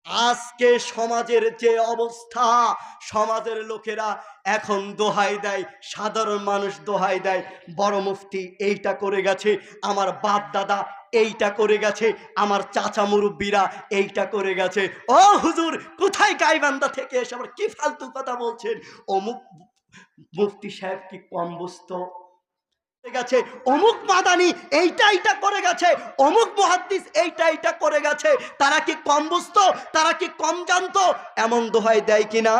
আজকে সমাজের যে অবস্থা, সমাজের লোকেরা এখন দোহাই দেয়, সাধারণ মানুষ দোহাই দেয়, বড় মুফতি এইটা করে গেছে, আমার বাপ দাদা এইটা করে গেছে, আমার চাচা মুরব্বীরা এইটা করে গেছে। ও হুজুর, কোথায় গাইবান্ধা থেকে এসে আবার কি ফালতু কথা বলছেন? অমুক মুফতি সাহেব কি কম বুঝতো? গেছে অমুক মাদানি এইটা করে গেছে, অমুক মুহাদ্দিস এইটা করে গেছে, তারা কি কম বুঝতো? তারা কি কম জানতো? এমন দোহাই দেয় কিনা?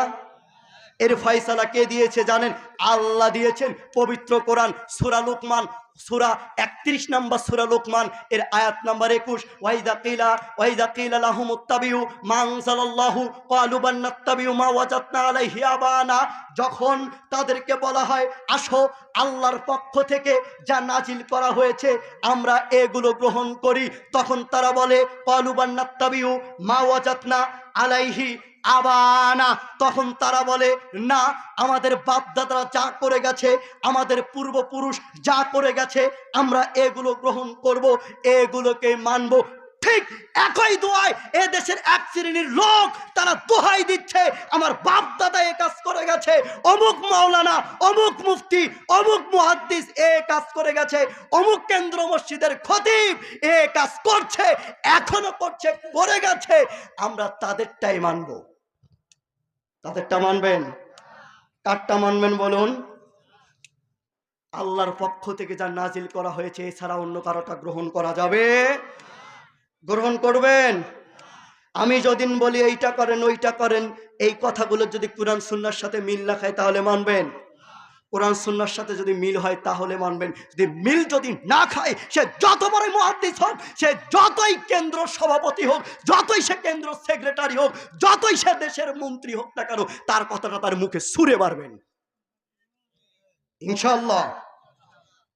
এর ফয়সালা কে দিয়েছে জানেন? আল্লাহ দিয়েছেন। পবিত্র কোরআন সূরা লুকমান, সূরা 31 নম্বর সূরা লুকমান এর আয়াত নাম্বার 21, ওয়াইদা কিলা লাহুমুত্তাবিউ মা আনজালাল্লাহু ক্বালু বান্নাত্তাবিউ মা ওয়াজাদনা আলাইহি আবানা। যখন তাদেরকে বলা হয় আসো আল্লাহর পক্ষ থেকে যা নাজিল করা হয়েছে আমরা এগুলো গ্রহণ করি, তখন তারা বলে ক্বালু বান্নাত্তাবিউ মা ওয়াজাদনা আলাইহি আবানা। তখন তারা বলে না, আমাদের বাপদাদারা যা করে গেছে, আমাদের পূর্বপুরুষ যা করে গেছে, আমরা এগুলো গ্রহণ করব, এগুলোকে মানব। ঠিক একই দোহাই এ দেশের এক শ্রেণীর লোক তারা দোহাই দিচ্ছে, আমার বাপ দাদা এ কাজ করে গেছে, অমুক মাওলানা, অমুক মুফতি, অমুক মুহাদ্দিস এ কাজ করে গেছে, অমুক কেন্দ্র মসজিদের খতিব এ কাজ করছে, এখনো করছে, করে গেছে, আমরা তাদেরটাই মানব। তাদেরটা মানবেন? কারটা মানবেন বলুন? আল্লাহর পক্ষ থেকে যা নাজিল করা হয়েছে এছাড়া অন্য কারোটা গ্রহণ করা যাবে? গ্রহণ করবেন? আমি যদিন বলি এইটা করেন ওইটা করেন, এই কথাগুলো যদি কোরআন সুন্নাহর সাথে মিল না খায় তাহলে মানবেন? কোরআন সুন্নাহর সাথে যদি মিল হয় তাহলে মানবেন। যদি মিল যদি না খায়, সে যত বড় মুহাদ্দিস হোক, সে যতই কেন্দ্র সভাপতি হোক, যতই সে কেন্দ্র সেক্রেটারি হোক, যতই সে দেশের মন্ত্রী হোক না কেন, তার কথাটা তার মুখে ছুঁড়ে মারবেন ইনশাআল্লাহ।